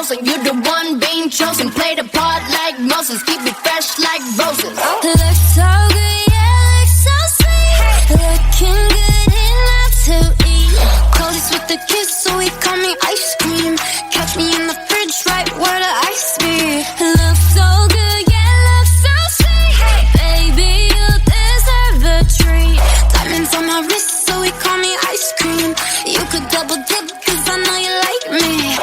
frozen. You're the one being chosen. Play the part like Moses. Keep it fresh like roses. Look so good, yeah, look so sweet. Looking good enough to eat. Coldest with the kiss, so he call me ice cream. Catch me in the fridge, right where the ice be. Look so good, yeah, look so sweet. Baby, you deserve a treat. Diamonds on my wrist, so he call me ice cream. You could double dip, cause I know you like me.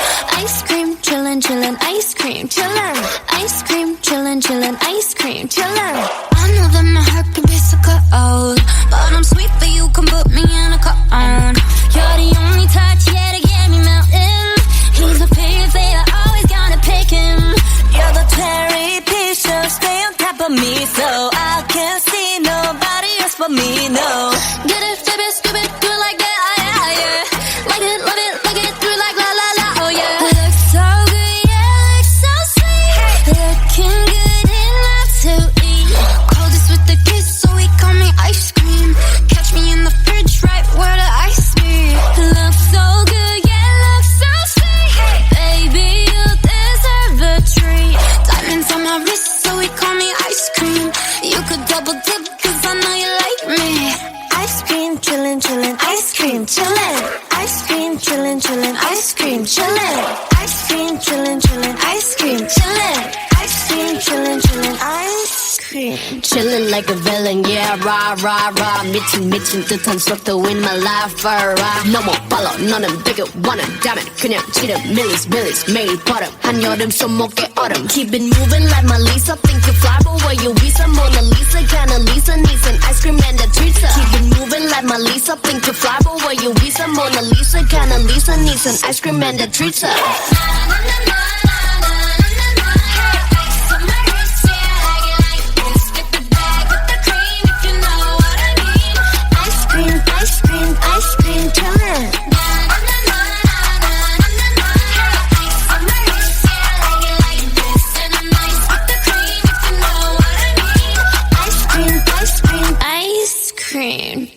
Ice cream, chillin', chillin', ice cream, chillin'. Ice cream, chillin', chillin', ice cream, chillin'. I know that my heart can be so cold, but I'm sweet for you, can put me in a cone. You're the only touch, yeah, to get me melting. He's a favorite, I always gotta pick him. You're the cherry picture, stay on top of me, so I can't see nobody else but me, no. Get it, flip it, skip it, do it like that, yeah, yeah. Like it, love it, like it, do it like la la la, oh yeah. Look so good, yeah, look so sweet. Looking good enough to eat. Coldest with the kiss, so he call me ice cream. Catch me in the fridge, right where the ice be. Look so good, yeah, look so sweet. Baby, you deserve a treat. Diamonds on my wrist, so he call me ice cream. You could double dip, cause I know you like me. Ice cream, chillin', chillin', ice cream, chillin'. Ice cream, chillin', chillin', ice cream, chillin'. Ice cream, chillin', chillin', ice cream, chillin'. Ice cream, chillin', chillin', ice cream. Chillin' like a villain, yeah, rah, rah, rah. 미친 듯한 속도 in my life, rah. No more follow, 너는 되게 원한다면 그냥 치름, millies, 매일 버릇. 한여름 손목에 얼음. Keep it moving like my Lisa. Think you fly, but where you visa? Mona Lisa, kinda Lisa, needs an ice cream and a treat. Keep it moving like my Lisa. Think you fly, but where you visa? Mona Lisa, kinda Lisa, needs an ice cream and a treat. Ice cream, chillin'. Ice cream.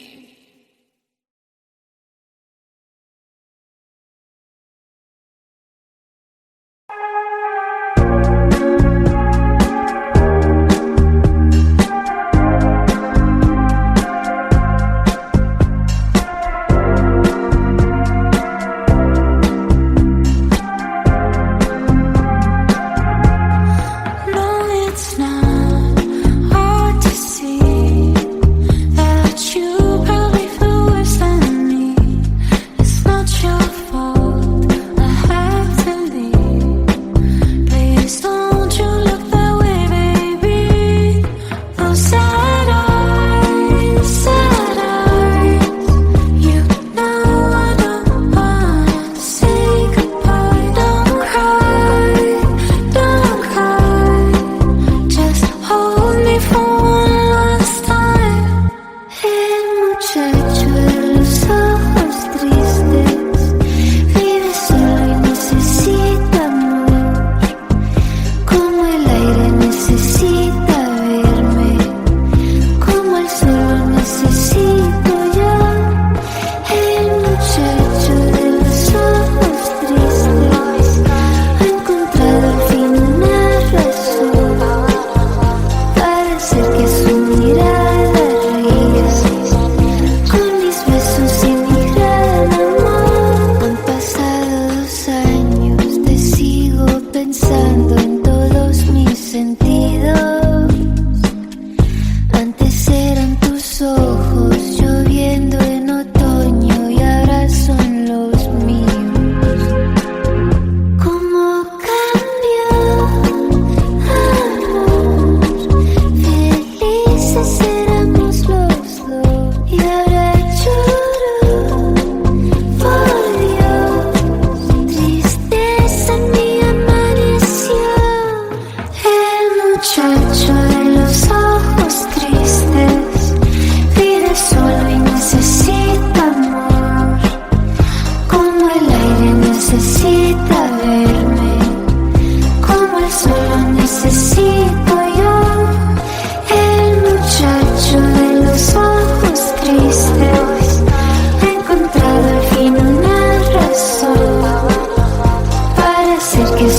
Que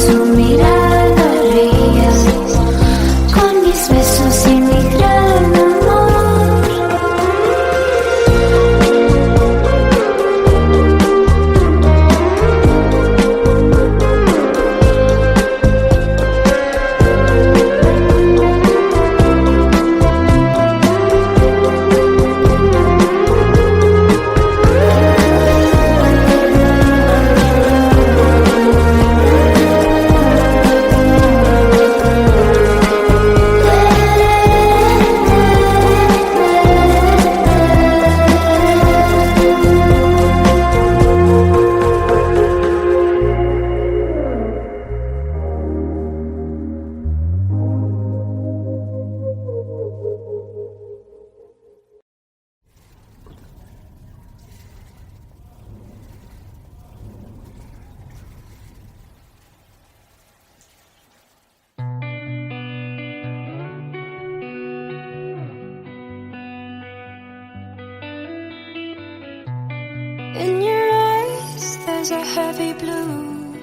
eyes are heavy blue,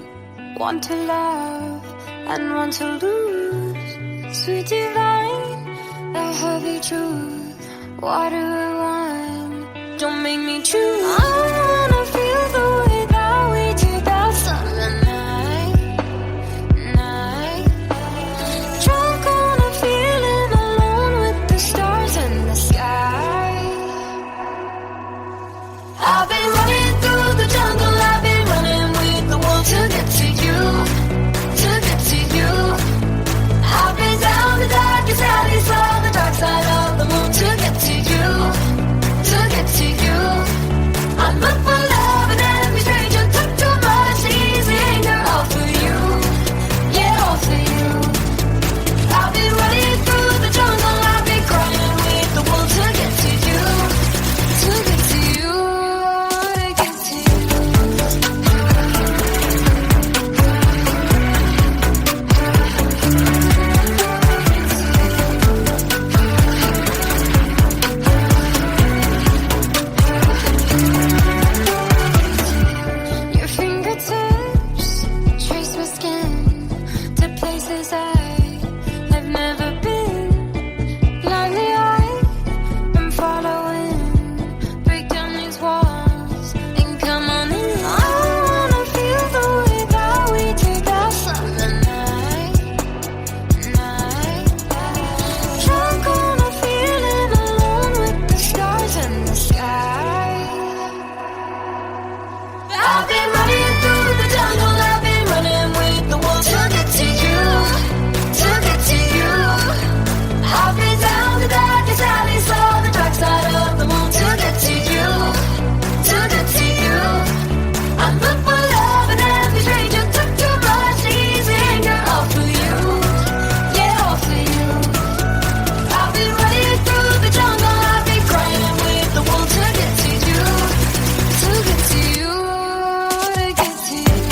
one to love and one to lose. Sweet divine, the heavy truth, water or wine, don't make me choose. I wanna feel the way that we did that summer night. Drunk on a feeling, alone with the stars in the sky. I've been running through the jungle, I've been running with the wolves to get to you, to get to you. I've been down the darkest alleys, saw the dark side of the moon to get to you, to get to you. I'm up for love and every stranger took too much easy anger, all for you, yeah, all for you. I've been running through the jungle, I've been crying with the wolves to get to you, to get to you, to get to you. Your fingertips trace my skin to places I have never been. Blindly I'm following. Break down these walls and come on in. I wanna feel the way that we did that summer night. Drunk on a feeling, alone with the stars in the sky. I've been running through the jungle, I've been running with the wolves to get to you, to get to you. I've been down the darkest alleys, saw the dark side of the moon to get to you, to get to you. I'm up for love and every stranger took too much easy anger, all for you, yeah, all for you. I've been running through the jungle, I've been crying with the wolves to get to you, to get to you, to get to you.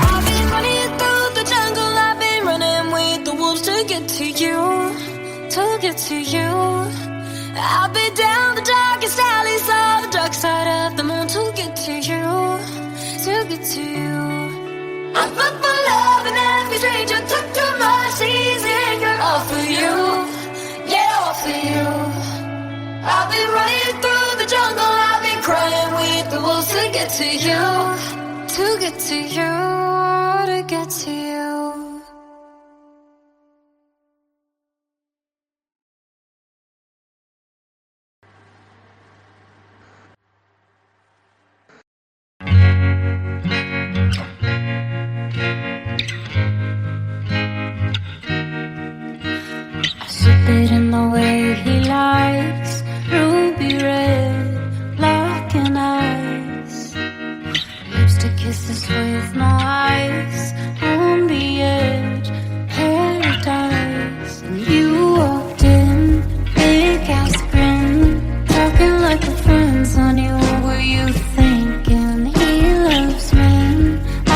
I've been running through the jungle, I've been running with the wolves to get to you, to get to you. I've been down the darkest alleys, saw the dark side of the moon to get to you, to get to you. I'm up for love and every stranger took too much easy anger, all for you, yeah, all for you. I've been running through the jungle, I've been crying with the wolves to get to you, to get to you, to get to you. I sip it in the way he likes, ruby red, black and ice. Lips to kisses with no ice, on the edge, paradise. And you walked in, big ass grin, talking like a friend, honey, what were you thinking? He loves me, I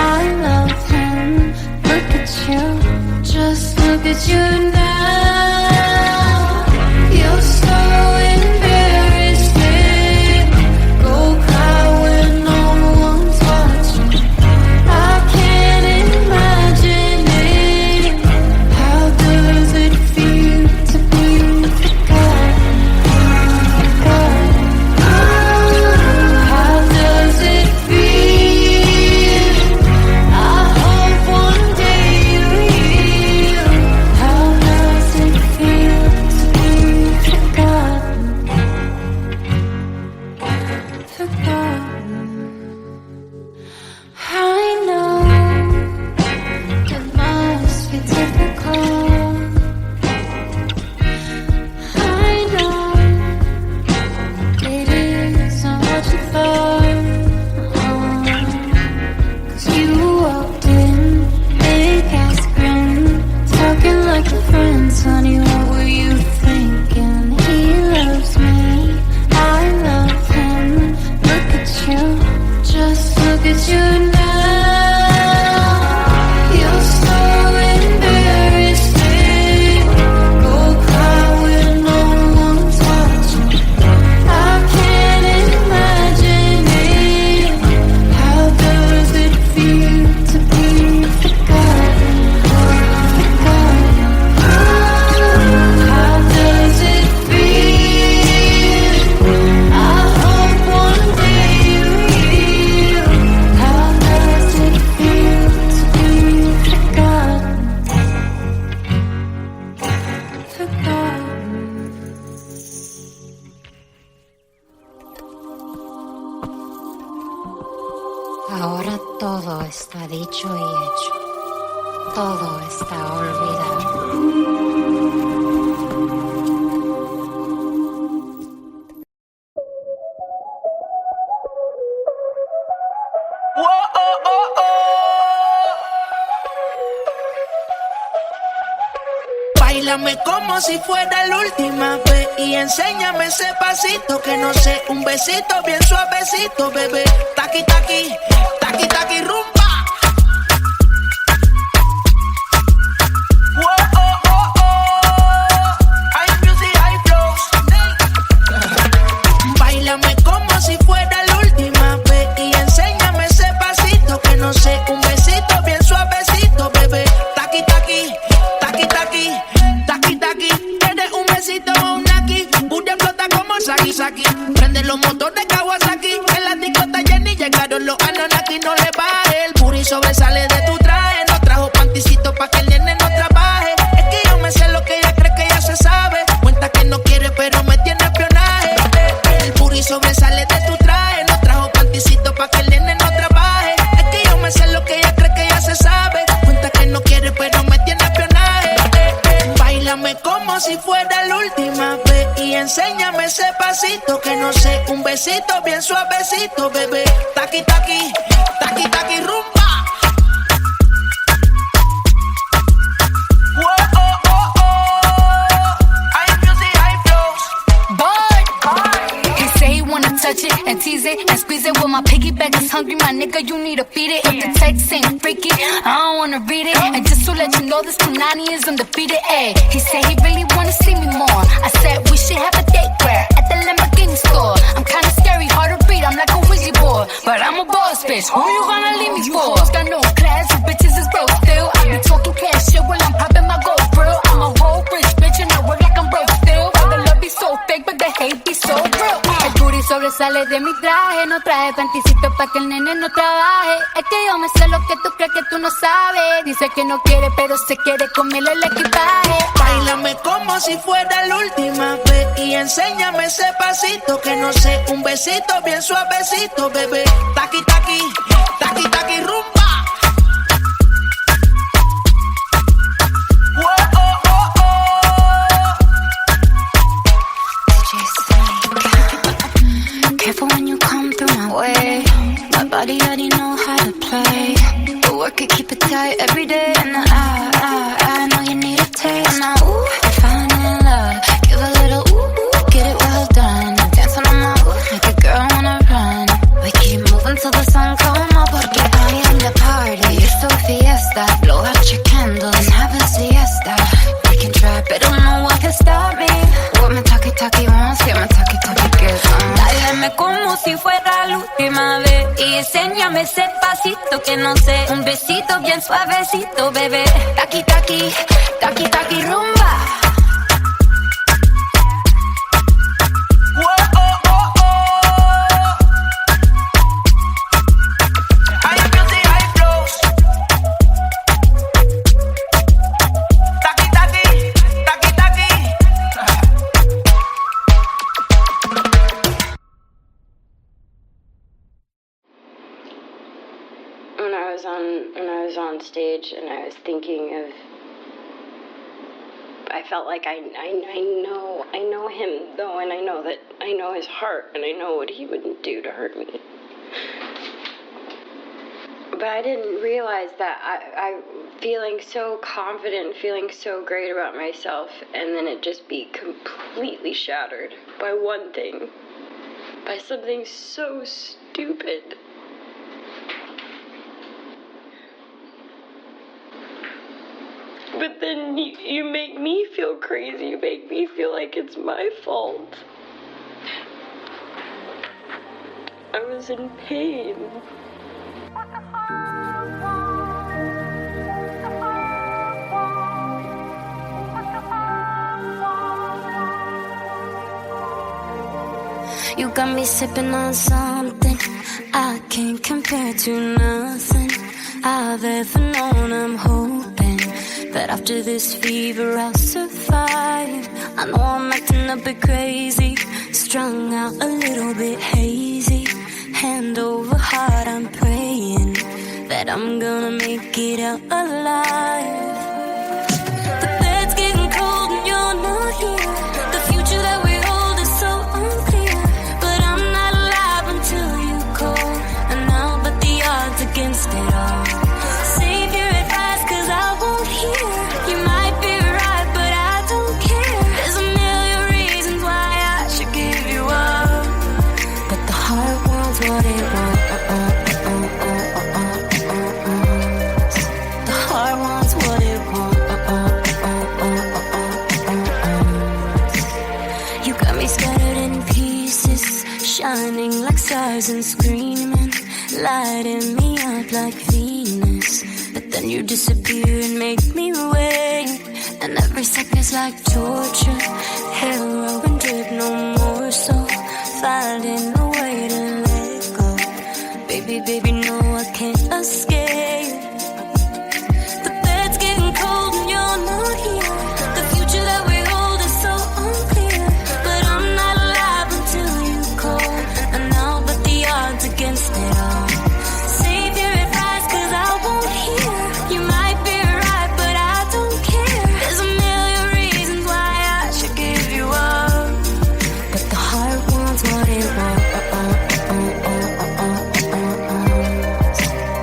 love him, look at you, just look at you now. You're so embarrassed, go cry when no one's watching. I can't imagine está dicho y hecho. Todo está olvidado. Báilame como si fuera la última vez y enséñame ese pasito que no sé, un besito bien suavecito, bebé. Taqui, taqui, taqui, taqui, rumba. Báilame como si fuera la última vez y enséñame ese pasito que no sé, un besito bien suavecito, bebé. Taqui, taqui, taqui, taqui, taqui, taqui. ¿Quieres un besito o un aquí? Booty flota como Saki Saki. Prende los motores Kawasaki. En la discota Jenny llegaron los Ananaki. No le baje, el booty sobresale de tu traje. No trajo panticito pa' que el nene no trabaje. Es que yo me sé lo que ella cree que ella se sabe. Cuenta que no quiere pero me tiene espionaje. El booty sobresale de tu traje. No trajo panticito pa' que el nene no trabaje. Es que yo me sé lo que ella cree que ella se sabe. Cuenta que no quiere pero me tiene espionaje. Báilame como si fuera la última vez y enséñame ese pasito que no sé, un besito bien suavecito, bebé. Taqui, taqui, taqui, taqui, rumba. Touch it and tease it and squeeze it. When my piggyback is hungry, my nigga, you need to feed it. If the text ain't freaky, I don't wanna read it. And just to let you know, this Punani is undefeated. Ayy, he said he really wanna see me more. I said we should have a date where at the Lamborghini store. I'm kinda scary, hard to read. I'm like a Ouija board, but I'm a boss bitch. Who you gonna leave me for? Got no class, you bitches is broke still. I be talking cash shit while I'm popping my gold grill. I'm a whole rich bitch and I work like I'm broke still. The love be so fake, but the hate be so real. Sobresale de mi traje, no traje panticito pa' que el nene no trabaje. Es que yo me sé lo que tú crees que tú no sabes. Dice que no quiere, pero se quiere comerle el equipaje. Báilame como si fuera la última vez y enséñame ese pasito que no sé, un besito bien suavecito, bebé. Taqui, taqui, taqui, taqui, rumba. Careful when you come through my way. My body already know how to play. But work it, keep it tight every day. And I know you need a taste. Now, ooh, I'm falling in love. Give a little ooh, get it well done. Dance on my ooh, make a girl wanna run. We keep moving till the sun come up. Porque I am the party. You're so fiesta. Blow out your candles and have a siesta. We can try, but don't know what can stop me. What my talkie wants, get my talkie gets on. Báilame como si fuera la última vez y enséñame ese pasito que no sé, un besito bien suavecito, bebé. Taqui, taqui, taqui, taqui, rumba. When I was on stage and I was thinking of, I felt like I know him though, and I know that I know his heart and I know what he wouldn't do to hurt me. But I didn't realize that I feeling so confident, feeling so great about myself, and then it just be completely shattered by one thing, by something so stupid. But then you make me feel crazy. You make me feel like it's my fault. I was in pain. You got me sipping on something I can't compare to nothing I've ever known. I'm hoping that after this fever I'll survive. I know I'm acting a bit crazy, strung out a little bit hazy. Hand over heart, I'm praying that that I'm gonna make it out alive. The bed's getting cold and you're not here. The future that we hold is so unclear, but I'm not alive until you call, and I'll bet the odds against it all. Save your advice, cause I won't hear. You might be right, but I don't care. There's a million reasons why I should give you up, but the heart wants what it wants. The heart wants what it wants. You got me scattered in pieces, shining like stars and screaming, lighting me up like Venus. But then you disappear and make me wait, and every second's like torture. Heroin drip, no more, so finding a way to let go. Baby, baby, no, I can't escape. The bed's getting cold and you're not here. The future that we hold is so unclear, but I'm not alive until you call, and I'll bet the odds against it all. Save your advice, cause I won't hear. You might be right, but I don't care. There's a million reasons why I should give you up, but the heart wants what it wants.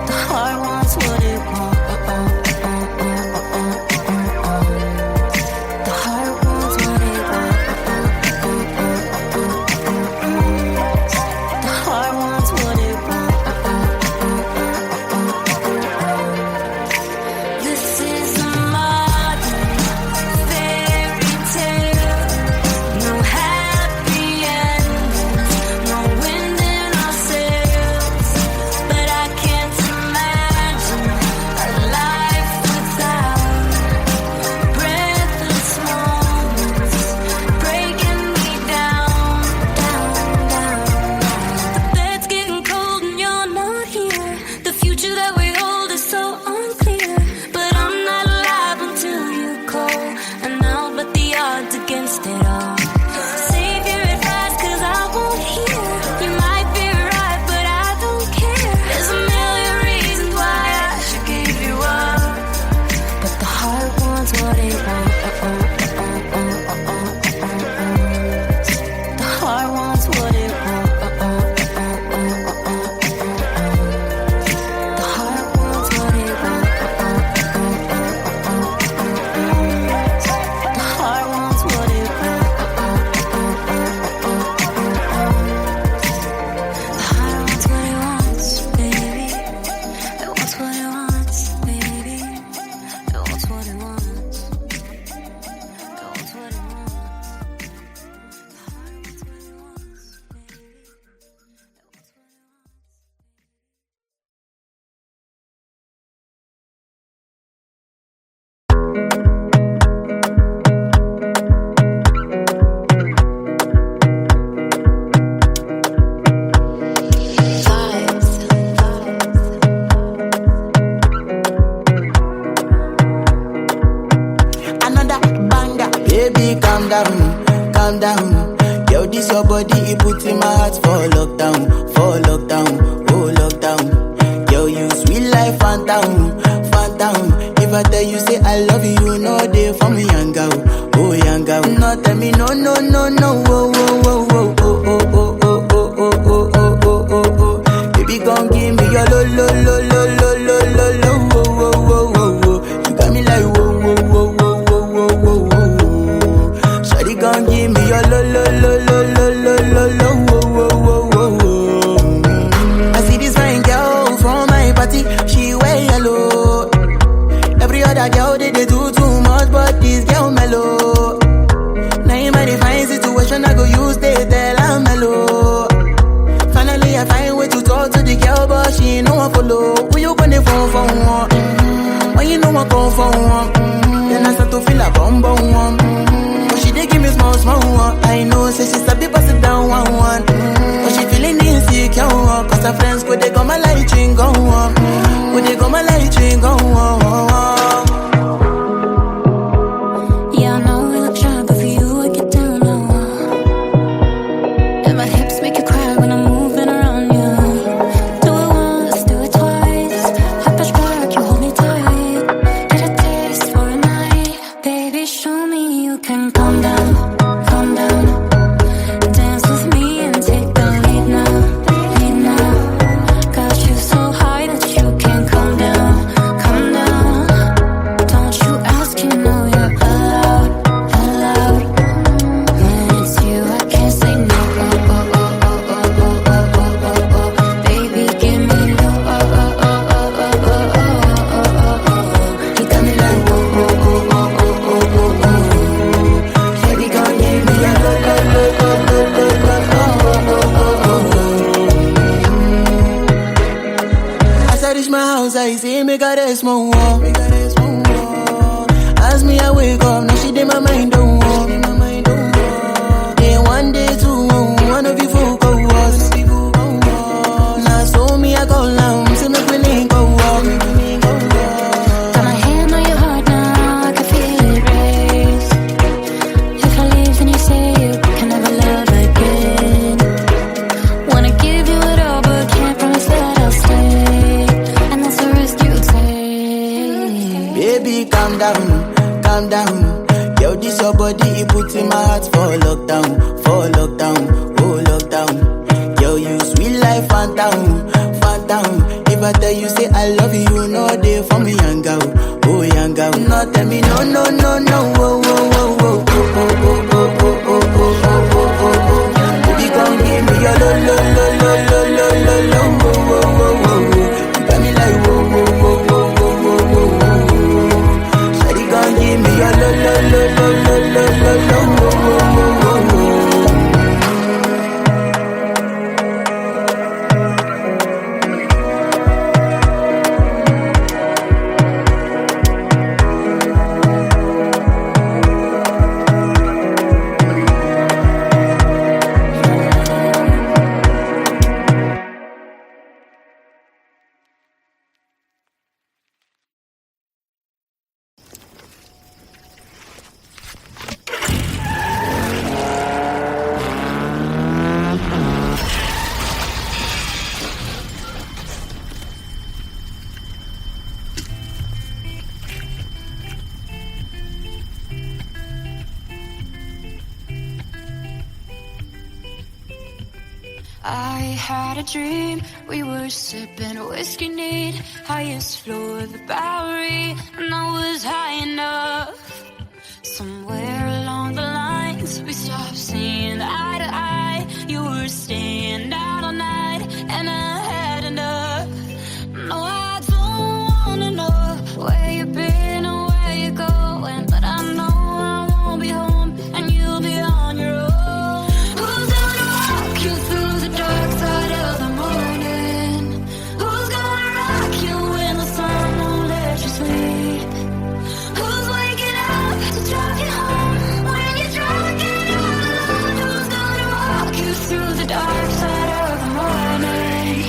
The heart wants what it wants. The heart wants what it wants. The heart wants what it wants. This is a modern fairy tale. No happy endings, no wind in our sails. But I can't imagine a life without breathless moments breaking me down, down, down. The bed's getting cold and you're not here. The future that we hold is so unclear, but I'm not alive until you call, and I'll bet the odds against it all. Save your advice, cause I won't hear. You might be right, but I don't care. There's a million reasons why I should give you up, but the heart wants what it wants. The heart wants what it wants. The heart wants what it wants. The heart wants what it wants. The heart wants what it wants, baby. It wants what it wants, baby. It wants what it wants. It wants what it wants. The heart wants what it wants, baby. Another banger. Baby, calm down, calm down. Yo, this your body, it puts in my heart for lockdown, oh lockdown. Yo, you sweet life, phantom, phantom. If I tell you say I love you, you know they for me, young girl, oh young girl. No, tell me no, no, no, no, oh, oh, oh, oh, oh, oh, oh, oh, oh, oh, oh, oh, oh, oh, oh. Baby, gon' give me your lo, lo, lo, lo, lo, lo, lo, lo, oh, oh, oh, oh, oh. You got me like whoa, whoa, whoa, whoa, whoa, whoa, whoa, whoa. Shawty gon' give me your lo, lo, lo, lo, lo, lo, lo, lo, oh, oh, oh, oh, oh. I see this fine girl from my party, she wear yellow. Every other girl they do too much, but this girl mellow. Now in my divine situation, I go use they tell I'm mellow. Finally, I find way to talk to the girl, but she ain't no one follow. Who you gonna phone for one? When you know I come for one, then I start to feel a bum bum one. But she dey give me small small one. I know, say she sabi pass it down one one. But she feeling insecure, cause her friends go they go my light ring go on, go they go my light ring go on. Yeah, I know we look shy, but for you I get down low. And my hips make you cry when I'm moving around you. Do it once, do it twice. I make her rest more. As me I wake up, now she did my mind don't walk. Day one, day two, one of you folk go was. Now so me I go down, say make me link go walk. Got my hand on your heart now, I can feel it race. If I leave then you say you can never love again. Wanna give you it all but can't promise that I'll stay. And that's the risk you take. Baby, calm down, calm down. Yo, this your body, it puts in my heart for lockdown, oh lockdown. Yo, you sweet life, phantom, phantom. If I tell you say I love you, no day for me, young girl, oh young girl. No, tell me no, no, no, no, oh, oh, oh, oh, oh, oh, oh, oh, oh, oh, oh, oh, oh. Baby, come give me your lo, lo, lo, lo, lo, lo, lo, lo, oh, oh, oh, oh, oh. You got me like whoa, whoa, whoa, whoa, whoa, whoa, whoa, whoa. Shawty, come give me your lo, lo, lo, lo, lo, lo, lo, lo, oh, oh, oh, oh, oh. I had a dream, we were sipping whiskey neat, highest floor of the Bowery, and I was high enough. Somewhere along the lines, we stopped seeing eye to eye. You were staying out all night, and I had enough. No, I don't wanna know where you've been or where you're going, but I know I won't be home, and you'll be on your own. Who's gonna walk you through the dark side of the morning? Who's gonna rock you when the sun won't let you sleep? Who's waking up to drive you home when you're drunk and all alone? Who's gonna walk you through the dark side of the morning?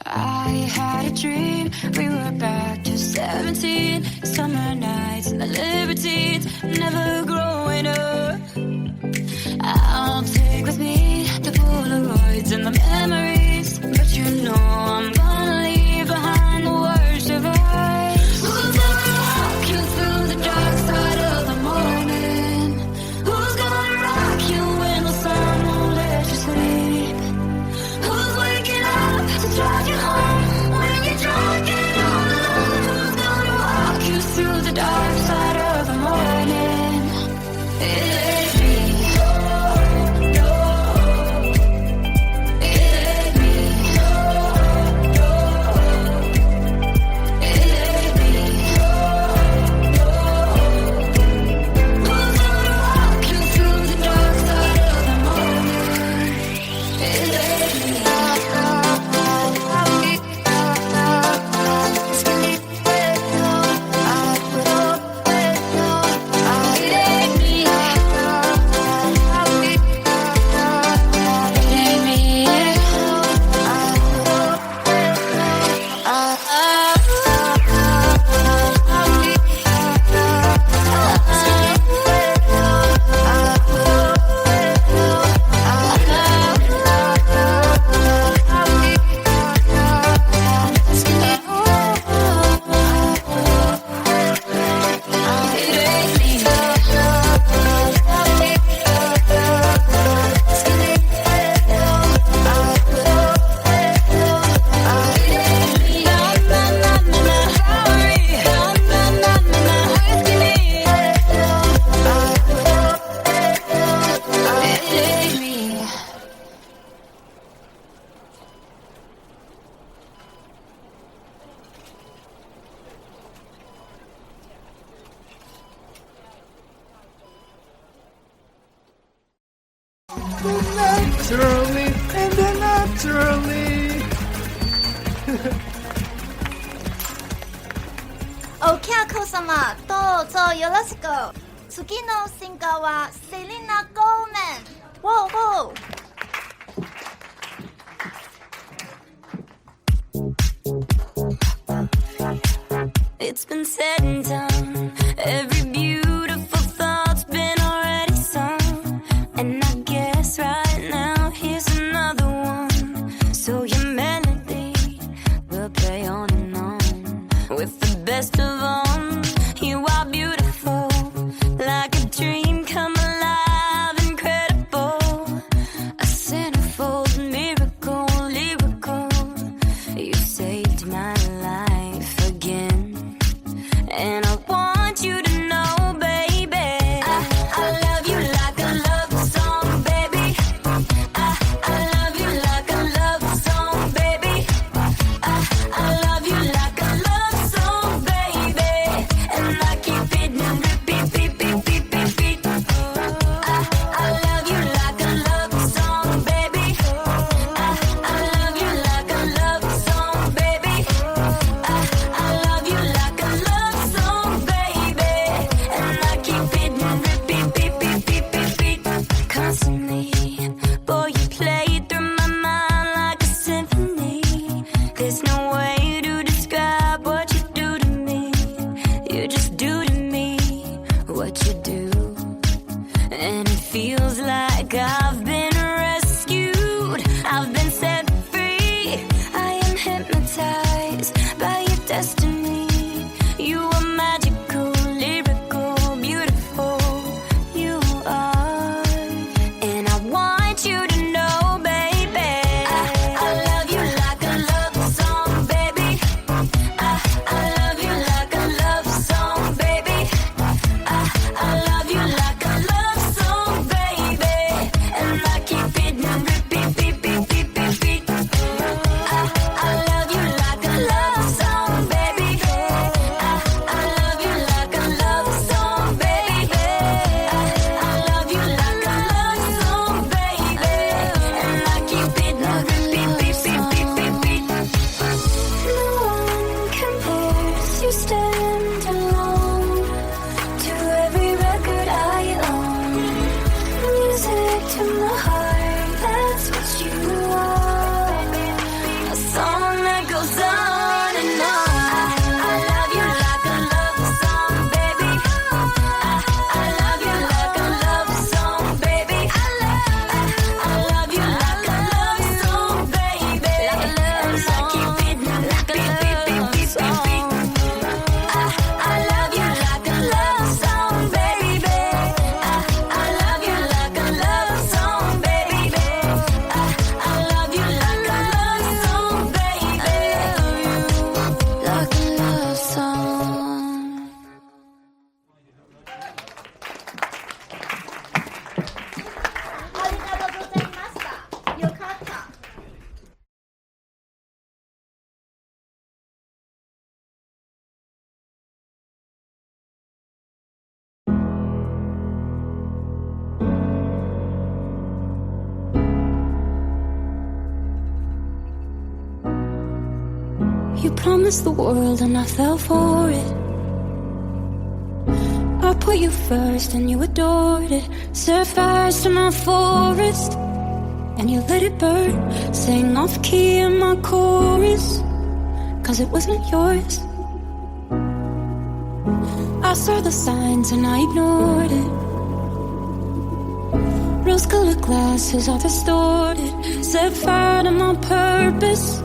I had a dream, we were back to 17, summer nights and the libertines, never growing up. I'll take with me the Polaroids and the memories, but you know I'm gonna leave behind the worst of us. Who's gonna walk you through the dark side of the morning? Who's gonna rock you when the sun won't let you sleep? Who's waking up to drive you home when you're drunk and all alone? Who's gonna walk you through the dark side of the morning? It ain't me. It ain't 様どうぞよろしく。次のシンガーはセリナ・ゴーメン。ウォーウォー。It's been said and done. Every beautiful thought's been already sung. And I guess right now here's another one. So your melody will play on and on. With the best of them, you are beautiful. Like a dream come alive, incredible. A centerfold miracle, lyrical. You saved my life again. And I want you to know, baby, I love you like a love song, baby. I love you like a love song, baby. I love you like a love song, baby. And I keep it on repeat, beat, beat, beat, beat, beat. I love you like a love song, baby. I love you like a love song, baby. I love you like a love song, baby. And I keep it on repeat, beat, beat, beat, beat, beat. Constantly, boy, you play through my mind like a symphony. There's no way to describe what you do to me. You just do to me what you do. And it feels like I've been rescued. I've been set free. I am hypnotized by your destiny. You are magical, lyrical, beautiful. You are. And I want you to know, baby, I love you like a love song, baby. I love you like a love song, baby. I love you like a love song, baby. And I keep it on repeat, beat, beat, beat, beat, beat. I love you like a love song, baby. I love you like a love song, baby. I love you like a love song, baby. And I keep it on repeat, beat, beat, beat, beat, beat. No one compares. You stand alone to every record I own. Music to my heart, that's what you are. A song that goes on and on. I love you like a love song, baby. I love you like a love song, baby. I love you like a love song, baby. And I keep it like a beat, beat, beat, beat, beat, beat. I love you like a love song, baby. I love you like a love song, baby. I love you like a love song, baby. Like a love song. ありがとうございました。よかった。You promised the world and I fell for it. I put you first and you adored it. Set fires to my forest and you let it burn. Sang off key in my chorus, 'cause it wasn't yours. I saw the signs and I ignored it. Rose-colored glasses all distorted. Set fire to my purpose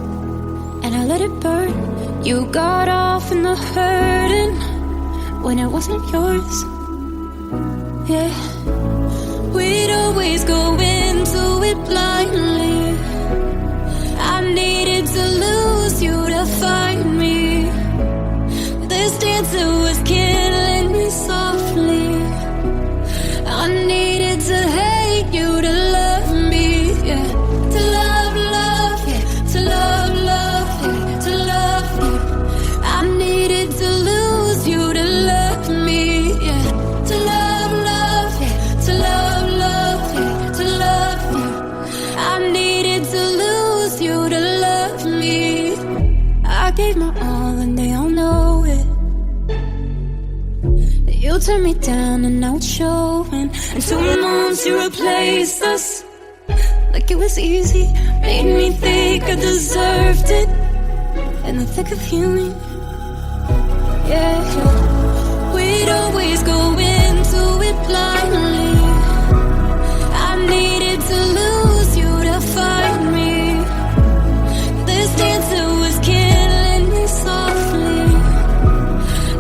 and I let it burn. You got off in the hurting when it wasn't yours. Yeah, we'd always go into it blindly. I needed to lose you to find me. This dancer was killing me softly. I needed to hate you to love me. Yeah, to love, love, yeah, to love, love, yeah, to love you. I needed to lose you to love me. Yeah, to love, love, yeah, to love, love, yeah, to love you. I You turned me down and now it's showing. And 2 months you replaced us like it was easy. Made me think I deserved it. In the thick of healing, yeah. We'd always go into it blindly. I needed to lose you to find me. This dancer was killing me softly.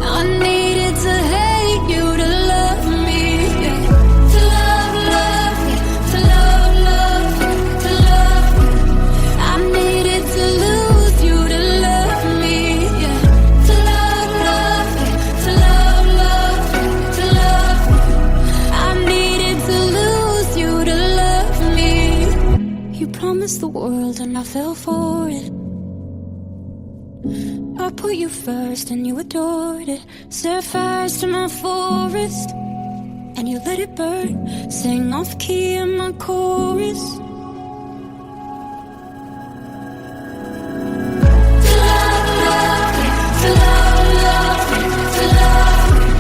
I needed to hate you to love me, yeah. To love you, to love you, to love you. I needed to lose you to love me, yeah. To love you, to love you, to love you. I needed to lose you to love me. You promised the world and I fell for it. I put you first and you adored it. Set fires to my forest and you let it burn. Sing off key in my chorus. To love you, to love you, to love you.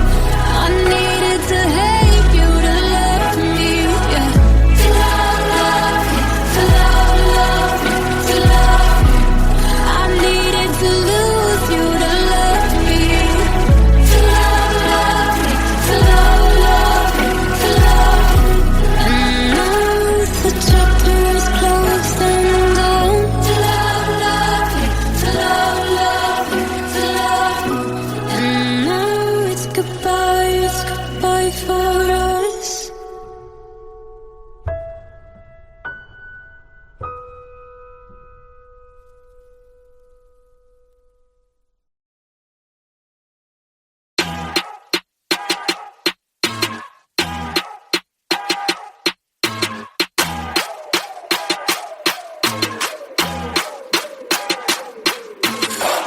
I needed to hate you to love me, yeah. To love you, to love you, to love you. I needed to lose you to love me. To love you, to love you, to love you. And now the chapter is closed and done. To love you, to love you, to love you. And now it's goodbye for us.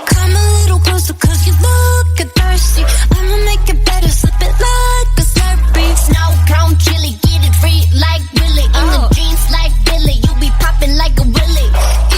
Come a little closer cause you look thirsty. I'ma make it better, slip it like a Slurpee. Snow cone chili, get it free like Willy. In the jeans like Billy, you be popping like a willy.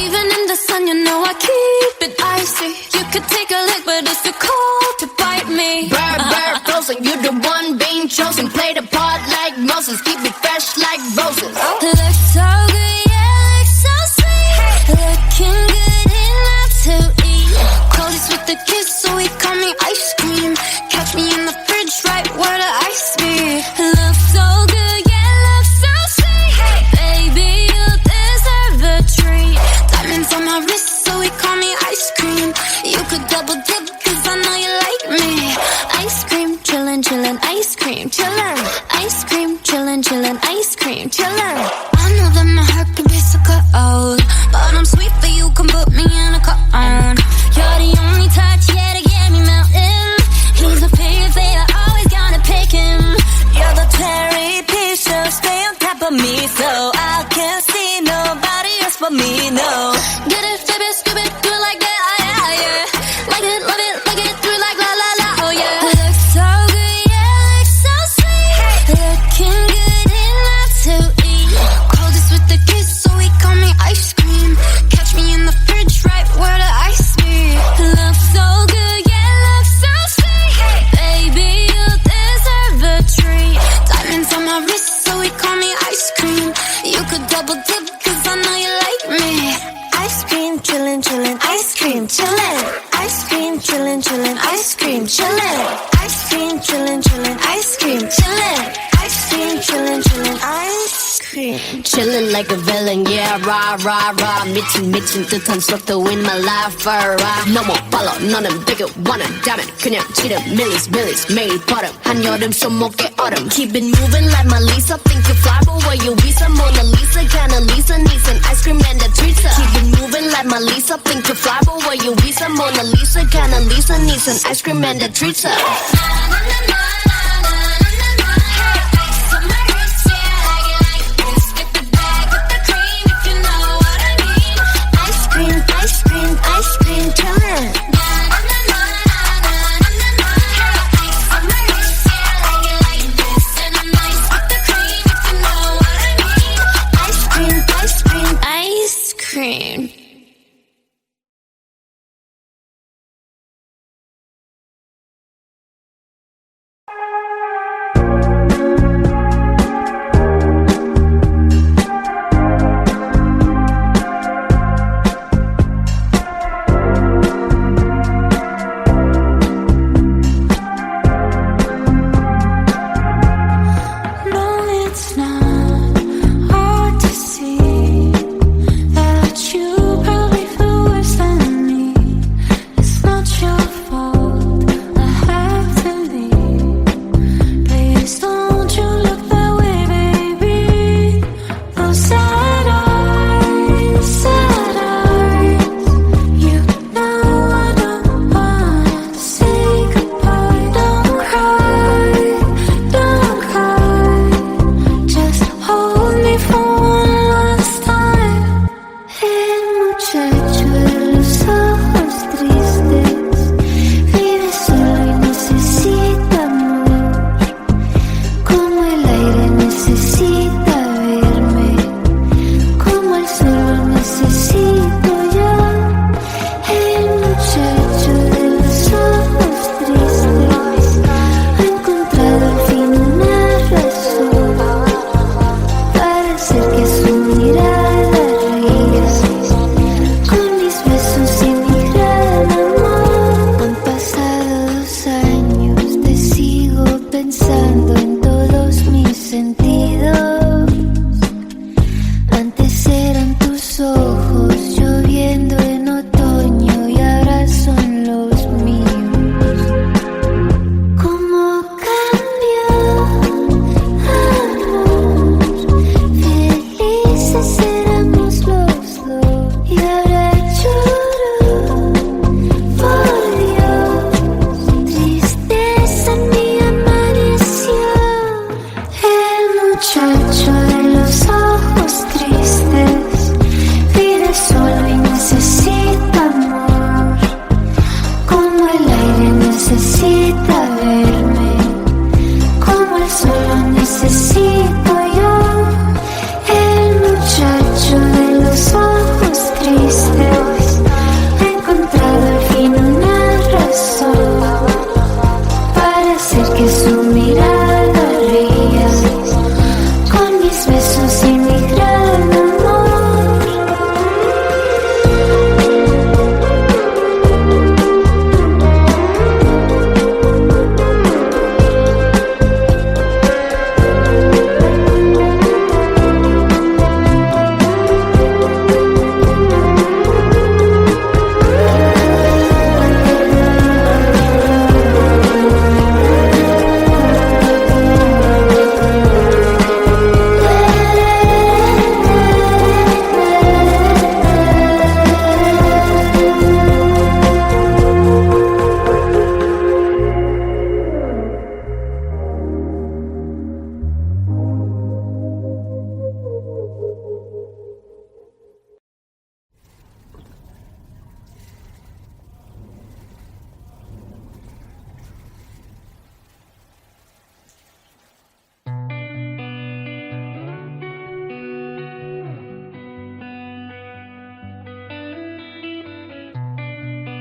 Even in the sun, you know I keep it icy. You could take a lick, but it's too cold to bite me. Bird, frozen, you the one being chosen. Play the part like Moses, keep it fresh like roses. Look so good, yeah, look so sweet. Looking good enough to eat. Coldest with the kiss, so he call me ice cream. Catch me in the fridge, right where the ice be. Look so good, yeah, look so sweet. Baby, you deserve a treat. Diamonds on my wrist, so he call me ice cream. You could double dip, cause I know you like me. Ice cream, chillin', chillin', ice cream, chillin'. Ice cream, chillin', chillin', ice cream, chillin'. I know that my heart can be so cold, but I'm sweet for you, come put me in a cone. You're the only touch, yeah, to get me melting. He's a favorite, I always gotta pick him. You're the cherry peach, so stay on top of me, so I can't see nobody else but me, no. Get it, flip it, scoop it, do it like that, yeah, yeah. Like it, love it, like it, do it like la la la, oh yeah. Look so good, yeah, look so sweet. Looking good enough to eat. Coldest with the kiss, so he call me ice cream. Catch me in the fridge, right where the ice be. Look so good, yeah, look so sweet. Baby, you deserve a treat. Diamonds on my wrist, so he call me ice cream. You could double dip, cause I know you like me. Ice cream, chillin', chillin', ice cream, chillin'. Ice cream, chillin', chillin', ice cream, chillin'. Ice cream, chillin', chillin', ice cream, chillin'. Ice cream, chillin', chillin', ice cream. Chillin' like a villain, yeah, rah, rah, rah. 미친 듯한 속도 in my life, rah. No more follow, 너는 되게 원한 다면 그냥 지름 millies 매일 버릇 한여름 손목에 얼음. Keep it moving like my Lisa, think you fly, but where you visa? Mona Lisa, kinda Lisa, needs an ice cream and a treat. Keep it moving like my Lisa, think you fly, but where you visa? Mona Lisa, kinda Lisa, needs an ice cream and a treat. muchacho de los ojos tristes vive solo y necesita amor, como el aire necesita verme, como el sol lo necesito yo. El muchacho de los ojos tristes ha encontrado al fin una razón para hacer que su mirada ría con mis besos y mi gran amor.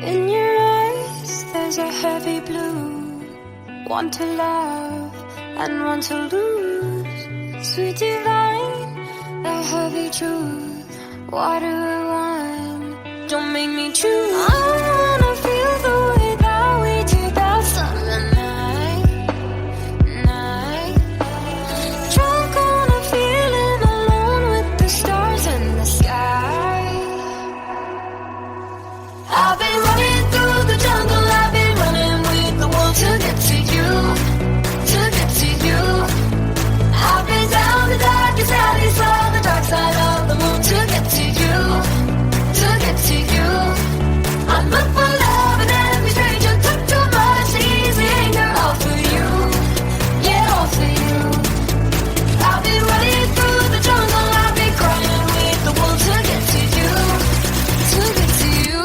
In your eyes, there's a heavy blue. One to love and one to lose. Sweet divine, the heavy truth. What do I want? Don't make me choose. I wanna feel the way that we did that summer night. Drunk on a feeling alone with the stars in the sky. I've been running through the jungle, I've been running with the wolves to get to you, to get to you. I've been down the darkest alley, saw the dark side of the moon to get to you, to get to you. I'm up for love and every stranger took too much easy anger, all for you, yeah, all for you. I've been running through the jungle, I've been crying with the wolves to get to you, to get to you.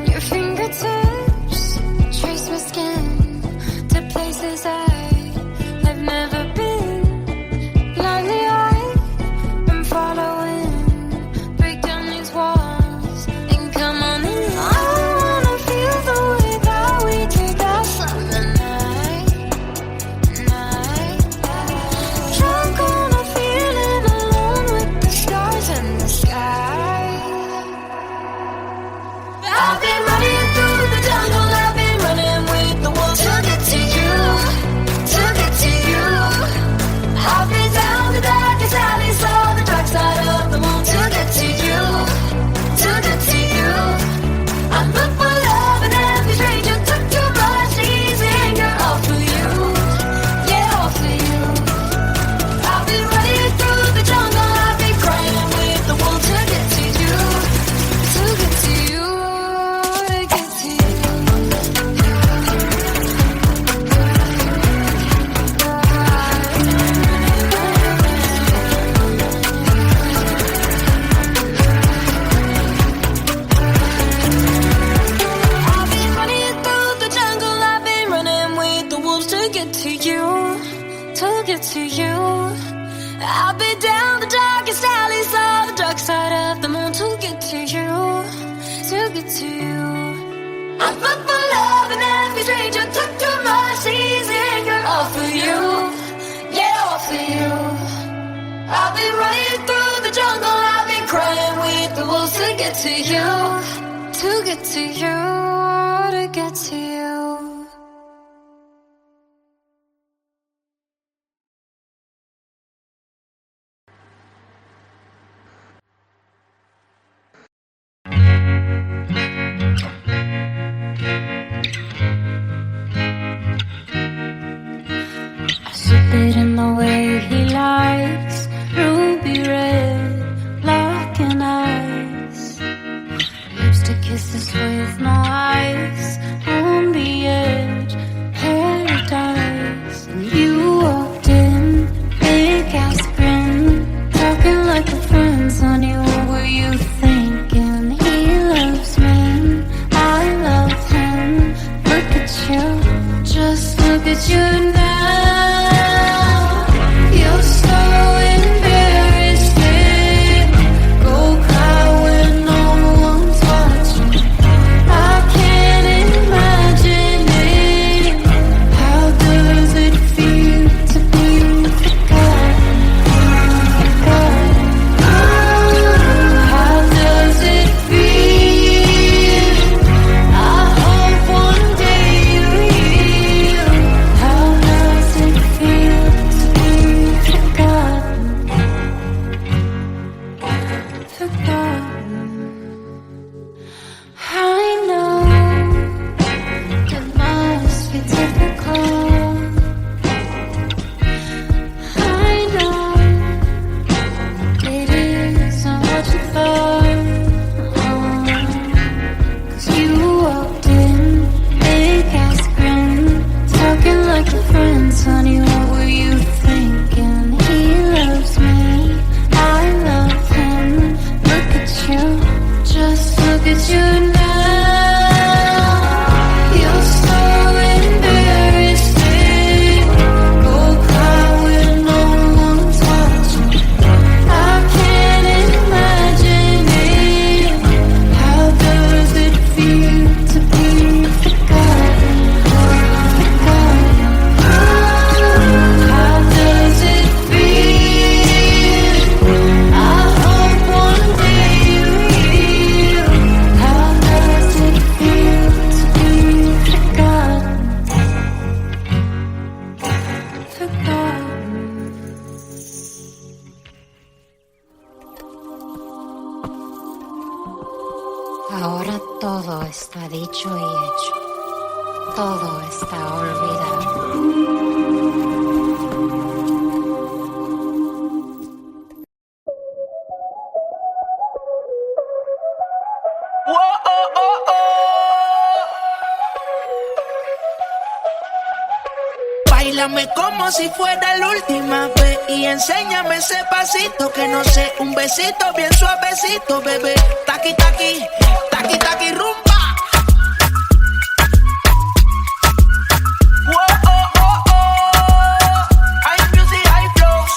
Your fingertips trace my skin to places I have never been. Blindly I'm following. Break down these walls and come on in. I wanna feel the way that we did that summer night. Drunk on a feeling alone with the stars in the sky. I've been running through the jungle, I've been running with the wolves to get to you, to get to you. I've been down the darkest alley, saw the dark side of the moon to get to you, to get to you. I'm up for love and every stranger took too much easy anger, all for you, yeah, all for you. I've been running through the jungle, I've been crying with the wolves to get to you, to get to you, to get to you. I've been running through the jungle, I've been running with the wolves to get to you, to get to you. I've been down the darkest alley, saw the dark side of the moon to get to you, to get to you. I'm up for love and every stranger took too much easy anger, all for you, yeah, all for you. I've been running through the jungle, I've been crying with the wolves to get to you, to get to you, to get to you. it in the way he likes. Ruby red, black and ice. Lipstick kisses with no ice. On the edge, paradise. And you walked in, big ass grin, talking like a friend, honey. What were you thinking? He loves me, I love him. Look at you, just look at you now. You're so embarrassing. Go cry when no one's watching. I can't imagine it. How does it feel to be forgotten? How does it feel? I hope one day you heal. How does it feel to be forgotten? Forgotten. I know it must be difficult. I know it isn't what you thought. 'Cause you walked in, big ass grin, talking like a friend, honey. What were you thinking? He loves me, I love him. Look at you, just look at you now. You're so embarrassing. Go cry when no one's watching. I can't imagine it. How does it feel to be forgotten? How does it feel? I hope one day you heal. How does it feel to be forgotten? Forgotten. Ahora todo está dicho y hecho. Todo está olvidado. Whoa, oh, oh, oh. Báilame como si fuera la última vez y enséñame ese pasito que no sé, un besito bien suavecito, bebé. Taqui, taqui, taqui, taqui, rumba. Whoa, oh, oh, oh. High music, high flows.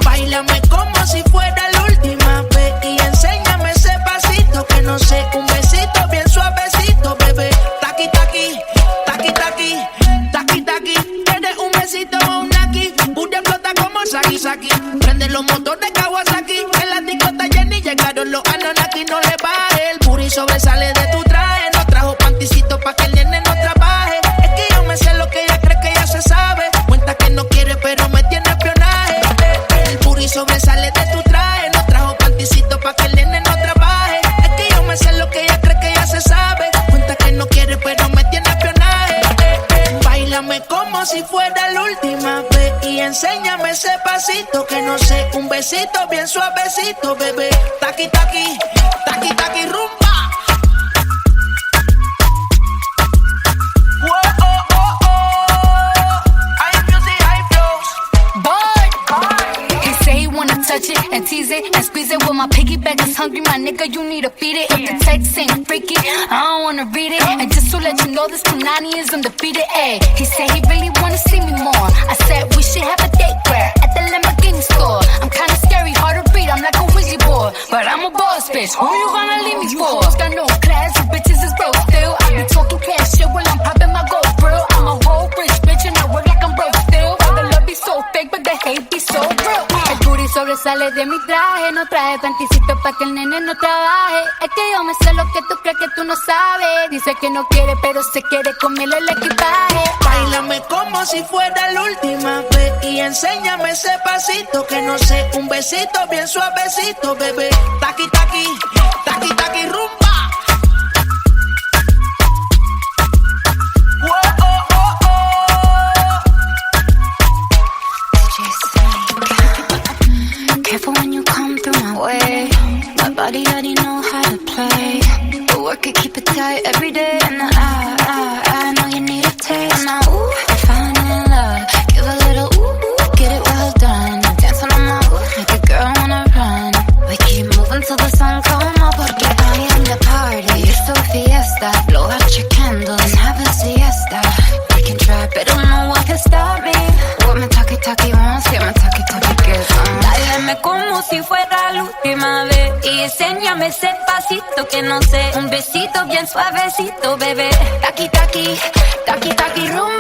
Báilame como si fuera la última vez y enséñame ese pasito que no sé, un besito bien suavecito, bebé. Taqui, taqui, taqui, taqui, taqui, taqui. ¿Quieres un besito o un aquí? Booty explota como Saki Saki. Prende los motores Kawasaki. En la disco está llena y llegaron los Anunnaki. No le baje, el booty sobresale de tu traje. No trajo panticito pa' que el nene no trabaje. Es que yo me sé lo que ella cree que ya se sabe. Cuenta que no quiere pero me tiene espionaje. El booty sobresale de tu traje. No trajo panticito pa' que el nene no trabaje. Es que yo me sé lo que ella cree que ya se sabe. Cuenta que no quiere pero me tiene espionaje. Báilame como si fuera la última vez y enséñame ese pasito que no sé, un besito bien suavecito, bebé. Taqui, taqui, taqui, taqui, rumba. Whoa, oh, oh, oh. High music, high flows. He say he wanna touch it and tease it and squeeze it. Well, my piggyback is hungry, my nigga, you need to feed it. If the text ain't freaky, I don't wanna read it. And just to let you know, this Punani is undefeated, ayy. He said he really wanna see me more. I said we should have a date where at the Lamborghini store. I'm kinda scary, hard to read, I'm like a Ouija board. But I'm a boss, bitch, who you gonna leave me for? You got no class, you bitches is broke still. I be talking cash shit while I'm popping my gold grill. I'm a whole rich bitch and I work like I'm broke still. All the love be so fake, but the hate be so real. El booty sobresale de mi traje. No traje panticito pa' que el nene no trabaje. Es que yo me sé lo que tú crees que tú no sabes. Dice que no quiere, pero se quiere comerle el equipaje. Báilame como si fuera la última vez y enséñame ese pasito que no sé, un besito bien suavecito, bebé. Taqui, taqui, taqui, taqui, rumba. Whoa, oh, oh, oh. ese pasito que no sé. Un besito bien suavecito, bebé. Taki, taki, taki, taki, rum.